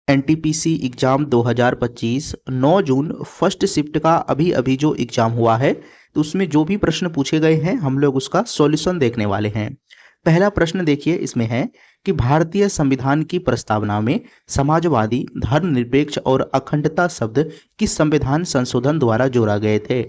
NTPC exam 2025 9 June first shift का अभी अभी जो एग्जाम हुआ है, तो उसमें जो भी प्रश्न पूछे गए हैं हम लोग उसका सॉल्यूशन देखने वाले हैं। पहला प्रश्न देखिए, इसमें है कि भारतीय संविधान की प्रस्तावना में समाजवादी, धर्मनिरपेक्ष और अखंडता शब्द किस संविधान संशोधन द्वारा जोड़ा गए थे।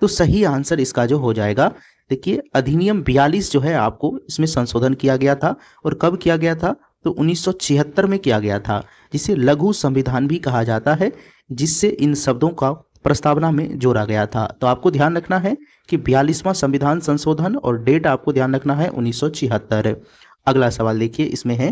तो सही आंसर इसका जो हो जाएगा, देखिए अधिनियम 42 जो है आपको इसमें संशोधन किया गया था। और कब किया गया था, तो 1976 में किया गया था, जिसे लघु संविधान भी कहा जाता है, जिससे इन शब्दों का प्रस्तावना में जोड़ा गया था। तो आपको ध्यान रखना है कि 42वां संविधान संशोधन और डेट आपको ध्यान रखना है 1976। अगला सवाल देखिए, इसमें है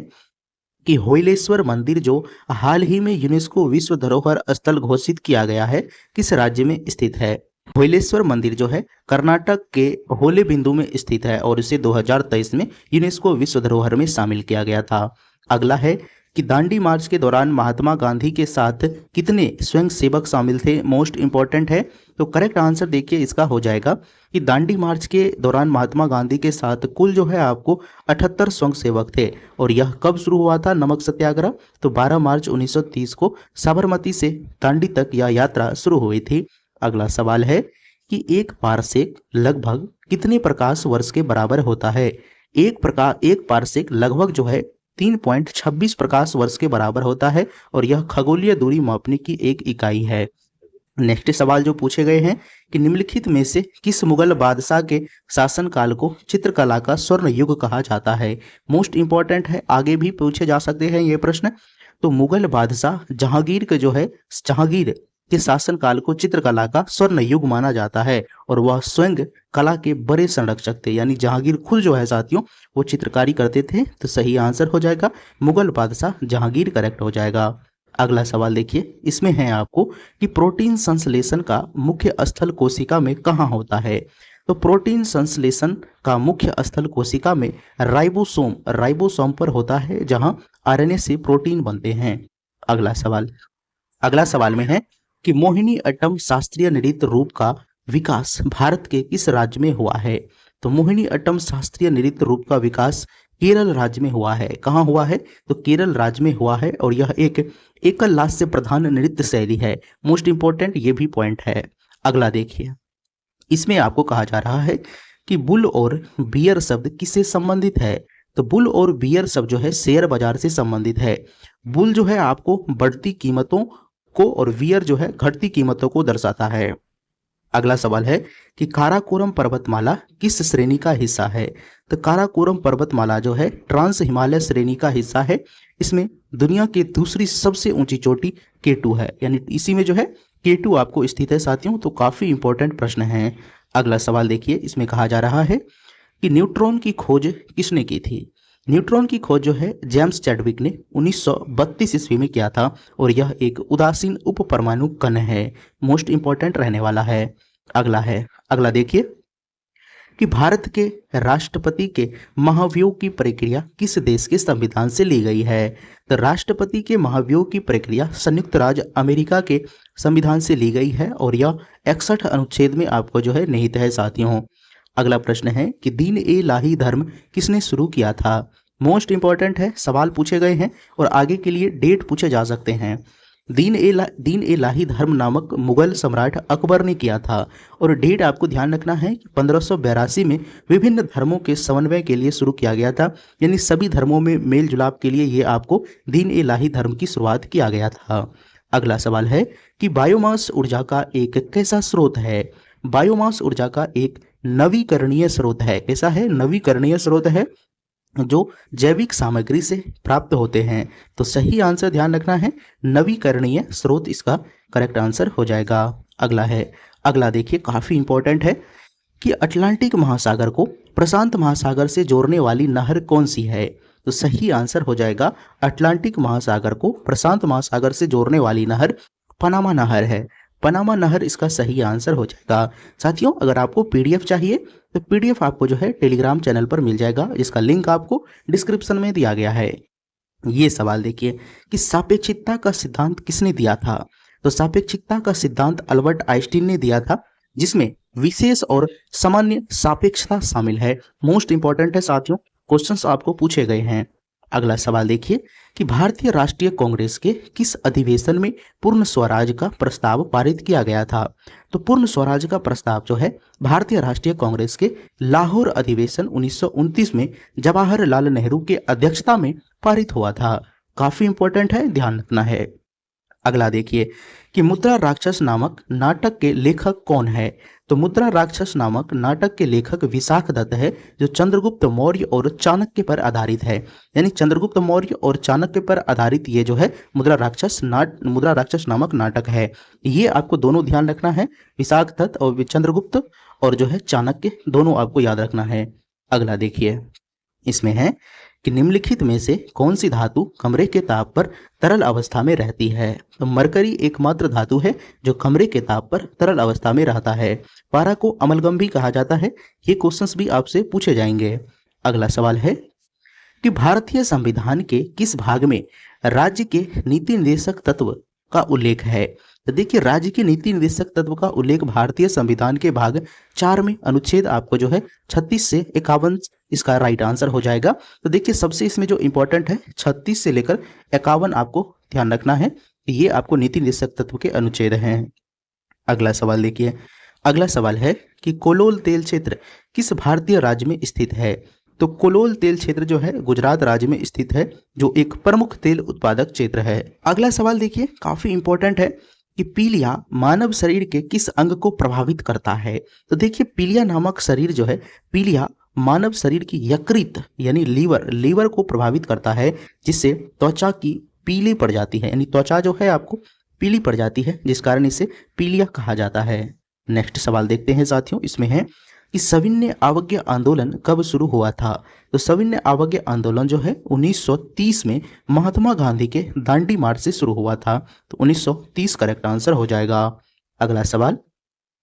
कि होयलेश्वर मंदिर जो हाल ही में यूनेस्को विश्व धरोहर स्थल घोषित किया गया है, किस राज्य में स्थित है। होयलेश्वर मंदिर जो है कर्नाटक के होलेबिंदु में स्थित है और इसे 2023 में यूनेस्को विश्व धरोहर में शामिल किया गया था। अगला है कि दांडी मार्च के दौरान महात्मा गांधी के साथ कितने स्वयंसेवक शामिल थे। मोस्ट इंपॉर्टेंट है, तो करेक्ट आंसर देखिए इसका हो जाएगा कि दांडी मार्च के दौरान महात्मा गांधी के साथ कुल जो है आपको 78 स्वयंसेवक थे। और यह कब शुरू हुआ था नमक सत्याग्रह, तो 12 मार्च 1930 को साबरमती से दांडी तक यह यात्रा शुरू हुई थी। अगला सवाल है कि एक पारसेक लगभग कितने प्रकाश वर्ष के बराबर होता है। एक पारसेक लगभग जो है 3.26 प्रकाश वर्ष के बराबर होता है और यह खगोलीय दूरी मापने की एक इकाई है। नेक्स्ट सवाल जो पूछे गए हैं कि निम्नलिखित में से किस मुगल बादशाह के शासनकाल को चित्रकला का स्वर्ण युग कहा जाता है। मोस्ट इंपॉर्टेंट है, आगे भी पूछे जा सकते हैं ये प्रश्न। तो मुगल बादशाह जहांगीर के जो है जहांगीर के शासनकाल को चित्रकला का स्वर्ण युग माना जाता है और वह स्वयं कला के बड़े संरक्षक थे, यानी जहांगीर खुद जो है साथियों वो चित्रकारी करते थे। तो सही आंसर हो जाएगा मुगल बादशाह जहांगीर, करेक्ट हो जाएगा। अगला सवाल देखिए, इसमें है आपको कि प्रोटीन संश्लेषण का मुख्य स्थल कोशिका में कहाँ होता है। तो प्रोटीन संश्लेषण का मुख्य स्थल कोशिका में राइबोसोम पर होता है, जहां आरएनए से प्रोटीन बनते हैं। अगला सवाल में है कि मोहिनीअट्टम शास्त्रीय नृत्य रूप का विकास भारत के किस राज्य में हुआ है। तो मोहिनीअट्टम शास्त्रीय नृत्य रूप का विकास केरल राज्य में हुआ है। कहाँ हुआ है, तो केरल राज्य में हुआ है और यह एक एकल लास्य प्रधान नृत्य शैली है। मोस्ट इंपोर्टेंट ये भी पॉइंट है। अगला देखिए, इसमें आपको कहा जा रहा है कि बुल और बियर शब्द किससे संबंधित है। तो बुल और बियर शब्द जो है शेयर बाजार से संबंधित है। बुल जो है आपको बढ़ती कीमतों को और बियर जो है घटती कीमतों को दर्शाता है। अगला सवाल है कि काराकोरम पर्वतमाला किस श्रेणी का हिस्सा है। तो काराकोरम पर्वतमाला जो है ट्रांस हिमालय श्रेणी का हिस्सा है। इसमें दुनिया की दूसरी सबसे ऊंची चोटी K2 है, यानी इसी में जो है K2 आपको स्थित है साथियों। तो काफी इंपॉर्टेंट प्रश्न है। अगला सवाल देखिए, इसमें कहा जा रहा है कि न्यूट्रॉन की खोज किसने की थी। न्यूट्रॉन की खोज जो है जेम्स चैडविक ने 1932 ईस्वी में किया था और यह एक उदासीन उप परमाणु कण है। मोस्ट इंपॉर्टेंट रहने वाला है। अगला देखिए कि भारत के राष्ट्रपति के महाभियोग की प्रक्रिया किस देश के संविधान से ली गई है। तो राष्ट्रपति के महाभियोग की प्रक्रिया संयुक्त राज्य अमेरिका के संविधान से ली गई है और यह 61 अनुच्छेद में आपको जो है निहित है साथियों। अगला प्रश्न है कि दीन ए इलाही धर्म किसने शुरू किया था। मोस्ट इंपॉर्टेंट है, सवाल पूछे गए हैं और आगे के लिए डेट पूछे जा सकते हैं। दीन ए इलाही धर्म नामक मुगल सम्राट अकबर ने किया था और डेट आपको ध्यान रखना है कि 1582 में विभिन्न धर्मों के समन्वय के लिए शुरू किया गया था, यानी सभी धर्मों में मेल जुलाप के लिए ये आपको दीन ए इलाही धर्म की शुरुआत किया गया था। अगला सवाल है कि बायोमास ऊर्जा का एक कैसा स्रोत है। बायोमास ऊर्जा का एक नवीकरणीय स्रोत है। कैसा है, नवीकरणीय स्रोत है जो जैविक सामग्री से प्राप्त होते हैं। तो सही आंसर ध्यान रखना है, नवीकरणीय स्रोत इसका करेक्ट आंसर हो जाएगा। अगला देखिए, काफी इंपॉर्टेंट है कि अटलांटिक महासागर को प्रशांत महासागर से जोड़ने वाली नहर कौन सी है। तो सही आंसर हो जाएगा अटलांटिक महासागर को प्रशांत महासागर से जोड़ने वाली नहर पनामा नहर है। पनामा नहर इसका सही आंसर हो जाएगा। साथियों, अगर आपको पीडीएफ चाहिए तो पीडीएफ आपको जो है टेलीग्राम चैनल पर मिल जाएगा, जिसका लिंक आपको डिस्क्रिप्शन में दिया गया है। ये सवाल देखिए कि सापेक्षिकता का सिद्धांत किसने दिया था। तो सापेक्षिकता का सिद्धांत अल्बर्ट आइंस्टीन ने दिया था, जिसमें विशेष और सामान्य सापेक्षता शामिल है। मोस्ट इंपॉर्टेंट है साथियों, क्वेश्चंस आपको पूछे गए हैं। अगला सवाल देखिए कि भारतीय राष्ट्रीय कांग्रेस के किस अधिवेशन में पूर्ण स्वराज का प्रस्ताव पारित किया गया था। तो पूर्ण स्वराज का प्रस्ताव जो है भारतीय राष्ट्रीय कांग्रेस के लाहौर अधिवेशन 1929 में जवाहरलाल नेहरू के अध्यक्षता में पारित हुआ था। काफी इंपॉर्टेंट है, ध्यान रखना है। अगला देखिए कि मुद्रा राक्षस नामक नाटक के लेखक कौन है। तो मुद्रा राक्षस नामक नाटक के लेखक विशाख दत्त है, जो चंद्रगुप्त मौर्य और चाणक्य पर आधारित है। यानी चंद्रगुप्त मौर्य और चाणक्य पर आधारित ये जो है मुद्रा राक्षस नामक नाटक है। ये आपको दोनों ध्यान रखना है, विशाख दत्त और चंद्रगुप्त और जो है चाणक्य, दोनों आपको याद रखना है। अगला देखिए इसमें है कि निम्नलिखित में से कौन सी धातु कमरे के ताप पर तरल अवस्था में रहती है। तो मरकरी एकमात्र धातु है जो कमरे के ताप पर तरल अवस्था में रहता है। पारा को अमलगम भी कहा जाता है। ये क्वेश्चंस भी आपसे पूछे जाएंगे। अगला सवाल है कि भारतीय संविधान के किस भाग में राज्य के नीति निर्देशक तत्व का उल्लेख है। तो देखिए राज्य के नीति निर्देशक तत्व का उल्लेख भारतीय संविधान के भाग 4 में अनुच्छेद आपको जो है 36 से 51 इसका राइट आंसर हो जाएगा। तो देखिए सबसे इसमें जो इंपॉर्टेंट है 36 से लेकर 51 आपको ध्यान रखना है, ये आपको नीति निर्देशक तत्व के अनुच्छेद हैं। अगला सवाल देखिए, अगला सवाल है कि कोलोल तेल क्षेत्र किस भारतीय राज्य में स्थित है। तो कोलोल तेल क्षेत्र जो है गुजरात राज्य में स्थित है, जो एक प्रमुख तेल उत्पादक क्षेत्र है। अगला सवाल देखिए काफी इंपॉर्टेंट है कि पीलिया मानव शरीर के किस अंग को प्रभावित करता है। तो देखिए पीलिया नामक शरीर जो है, पीलिया मानव शरीर की यकृत यानी लीवर को प्रभावित करता है, जिससे त्वचा की पीली पड़ जाती है, यानी त्वचा जो है आपको पीली पड़ जाती है, जिस कारण इसे पीलिया कहा जाता है। नेक्स्ट सवाल देखते हैं साथियों, इसमें है कि सविनय अवज्ञा आंदोलन कब शुरू हुआ था। तो सविनय अवज्ञा आंदोलन जो है 1930 में महात्मा गांधी के दांडी मार्च से शुरू हुआ था। तो 1930 करेक्ट आंसर हो जाएगा। अगला सवाल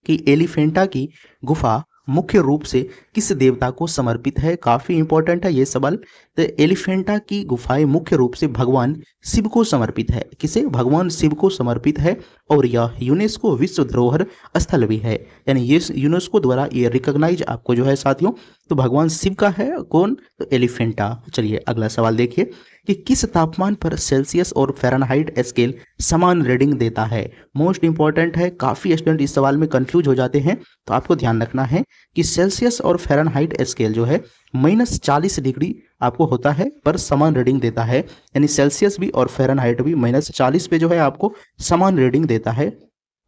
कि एलिफेंटा की गुफा मुख्य रूप से किस देवता को समर्पित है। काफी इंपॉर्टेंट है ये सवाल। तो एलिफेंटा की गुफाएं मुख्य रूप से भगवान शिव को समर्पित है। किसे? भगवान शिव को समर्पित है, और यह यूनेस्को विश्व धरोहर स्थल भी है, यानी ये यूनेस्को द्वारा ये रिकॉग्नाइज आपको जो है साथियों, तो भगवान शिव का है। कौन? तो एलिफेंटा। चलिए अगला सवाल देखिए कि किस तापमान पर सेल्सियस और फ़ारेनहाइट स्केल समान रीडिंग देता है। मोस्ट इंपॉर्टेंट है, काफ़ी स्टूडेंट इस सवाल में कंफ्यूज हो जाते हैं, तो आपको ध्यान रखना है कि सेल्सियस और फ़ारेनहाइट स्केल जो है -40 डिग्री आपको होता है पर समान रीडिंग देता है, यानी सेल्सियस भी और फ़ारेनहाइट भी -40 पे जो है आपको समान रीडिंग देता है।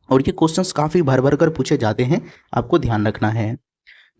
और ये क्वेश्चंस काफ़ी भर भर कर पूछे जाते हैं, आपको ध्यान रखना है।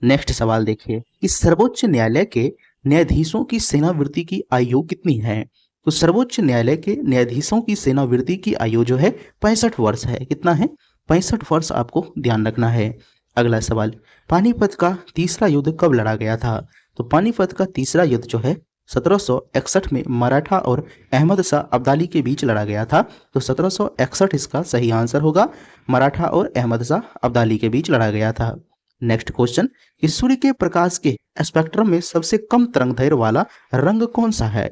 नेक्स्ट सवाल देखिए कि सर्वोच्च न्यायालय के न्यायाधीशों की सेवानिवृत्ति की आयु कितनी है। तो सर्वोच्च न्यायालय के न्यायाधीशों की सेवानिवृत्ति की आयु जो है 65 वर्ष है। कितना है? 65 वर्ष आपको ध्यान रखना है। अगला सवाल, पानीपत का तीसरा युद्ध कब लड़ा गया था। तो पानीपत का तीसरा युद्ध जो है 1761 में मराठा और अहमद शाह अब्दाली के बीच लड़ा गया था। तो 1761 इसका सही आंसर होगा, मराठा और अहमद शाह अब्दाली के बीच लड़ा गया था। नेक्स्ट क्वेश्चन कि सूर्य के प्रकाश के स्पेक्ट्रम में सबसे कम तरंगदैर्घ्य वाला रंग कौन सा है।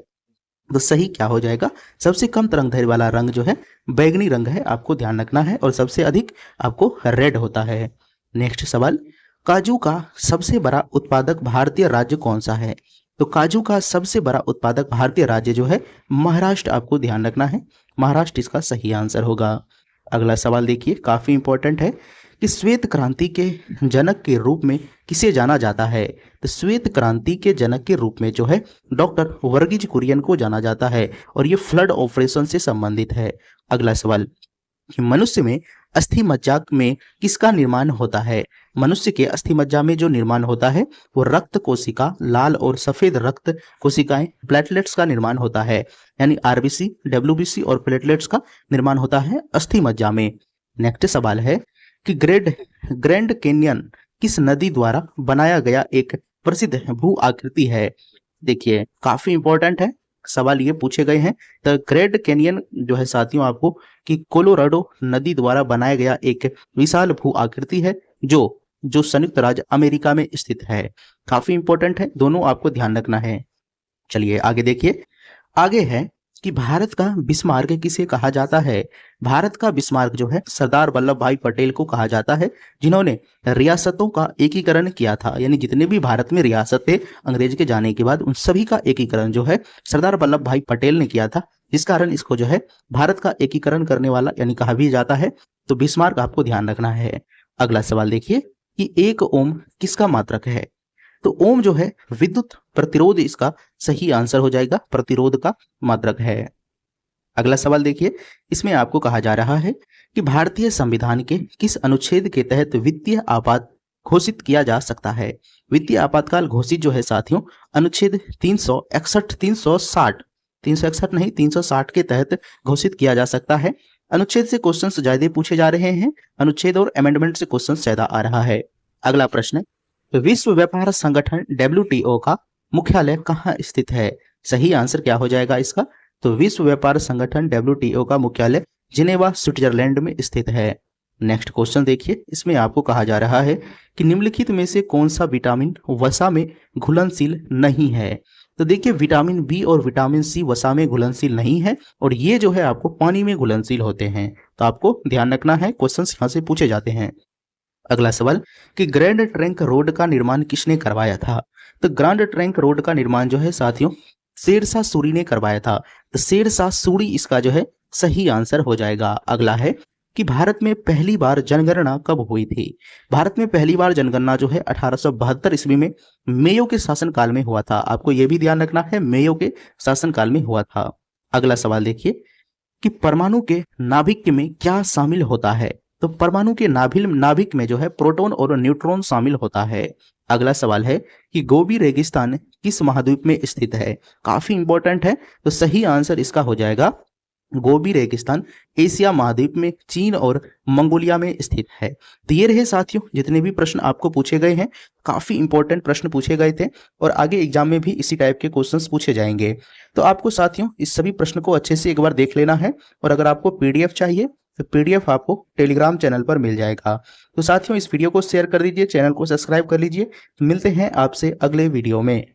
तो सही क्या हो जाएगा? सबसे कम तरंगदैर्घ्य वाला रंग जो है बैगनी रंग है, आपको ध्यान रखना है, और सबसे अधिक आपको रेड होता है। नेक्स्ट सवाल, काजू का सबसे बड़ा उत्पादक भारतीय राज्य कौन सा है। तो काजू का सबसे बड़ा उत्पादक भारतीय राज्य जो है महाराष्ट्र, आपको ध्यान रखना है, महाराष्ट्र इसका सही आंसर होगा। अगला सवाल देखिए काफी इंपॉर्टेंट है कि श्वेत क्रांति के जनक के रूप में किसे जाना जाता है। तो श्वेत क्रांति के जनक के रूप में जो है डॉक्टर वर्गीज कुरियन को जाना जाता है, और ये फ्लड ऑपरेशन से संबंधित है। अगला सवाल कि मनुष्य में अस्थि मज्जा में किसका निर्माण होता है। मनुष्य के अस्थि मज्जा में जो निर्माण होता है वो रक्त कोशिका, लाल और सफेद रक्त कोशिकाएं, प्लेटलेट्स का निर्माण होता है, यानी आरबीसी, डब्ल्यूबीसी और प्लेटलेट्स का निर्माण होता है अस्थि मज्जा में। नेक्स्ट सवाल है कि ग्रैंड कैन्यन किस नदी द्वारा बनाया गया एक प्रसिद्ध भू आकृति है। देखिए काफी इंपॉर्टेंट है, सवाल ये पूछे गए हैं। द ग्रैंड कैनियन जो है साथियों आपको कि कोलोराडो नदी द्वारा बनाया गया एक विशाल भू आकृति है, जो संयुक्त राज्य अमेरिका में स्थित है। काफी इंपॉर्टेंट है, दोनों आपको ध्यान रखना है। चलिए आगे देखिए, आगे है कि भारत का बिस्मार्क किसे कहा जाता है? भारत का बिस्मार्क जो है सरदार वल्लभ भाई पटेल को कहा जाता है, जिन्होंने रियासतों का एकीकरण किया था। यानी जितने भी भारत में रियासत थे अंग्रेज के जाने के बाद, उन सभी का एकीकरण जो है सरदार वल्लभ भाई पटेल ने किया था, जिस कारण इसको जो है भारत का एकीकरण करने वाला यानी कहा भी जाता है। तो बिस्मार्क आपको ध्यान रखना है। अगला सवाल देखिए कि एक ओम किसका मात्रक है? तो ओम जो है विद्युत प्रतिरोध इसका सही आंसर हो जाएगा, प्रतिरोध का मात्रक है। अगला सवाल देखिए, इसमें आपको कहा जा रहा है कि भारतीय संविधान के किस अनुच्छेद के तहत वित्तीय आपात घोषित किया जा सकता है? वित्तीय आपातकाल घोषित जो है साथियों अनुच्छेद 361 360 नहीं 360 के तहत घोषित किया जा सकता है। अनुच्छेद से क्वेश्चंस ज्यादा पूछे जा रहे हैं, अनुच्छेद और अमेंडमेंट से क्वेश्चंस ज्यादा आ रहा है। अगला प्रश्न, विश्व व्यापार संगठन WTO का मुख्यालय कहाँ स्थित है? सही आंसर क्या हो जाएगा इसका? तो विश्व व्यापार संगठन WTO का मुख्यालय जिनेवा स्विट्जरलैंड में स्थित है। नेक्स्ट क्वेश्चन देखिए, इसमें आपको कहा जा रहा है कि निम्नलिखित में से कौन सा विटामिन वसा में घुलनशील नहीं है? तो देखिए विटामिन बी और विटामिन सी वसा में घुलनशील नहीं है, और ये जो है आपको पानी में घुलनशील होते हैं। तो आपको ध्यान रखना है, क्वेश्चन यहाँ से पूछे जाते हैं। अगला सवाल कि ग्रैंड ट्रंक रोड का निर्माण किसने करवाया था? तो ग्रैंड ट्रंक रोड का निर्माण जो है साथियों शेरशाह सूरी ने करवाया था। तो शेरशाह सूरी इसका जो है सही आंसर हो जाएगा। अगला है कि भारत में पहली बार जनगणना कब हुई थी? भारत में पहली बार जनगणना जो है 1872 ईस्वी में मेयो के शासनकाल में हुआ था। आपको यह भी ध्यान रखना है, मेयो के शासनकाल में हुआ था। अगला सवाल देखिए कि परमाणु के नाभिक में क्या शामिल होता है? तो परमाणु के नाभिक में जो है प्रोटॉन और न्यूट्रॉन शामिल होता है। अगला सवाल है कि गोबी रेगिस्तान किस महाद्वीप में स्थित है? काफी इंपॉर्टेंट है, तो सही आंसर इसका हो जाएगा गोबी रेगिस्तान एशिया महाद्वीप में चीन और मंगोलिया में स्थित है। तो ये रहे साथियों जितने भी प्रश्न आपको पूछे गए हैं, काफी इंपॉर्टेंट प्रश्न पूछे गए थे और आगे एग्जाम में भी इसी टाइप के क्वेश्चंस पूछे जाएंगे। तो आपको साथियों इस सभी प्रश्न को अच्छे से एक बार देख लेना है, और अगर आपको PDF चाहिए तो PDF आपको टेलीग्राम चैनल पर मिल जाएगा। तो साथियों इस वीडियो को शेयर कर दीजिए, चैनल को सब्सक्राइब कर लीजिए। मिलते हैं आपसे अगले वीडियो में।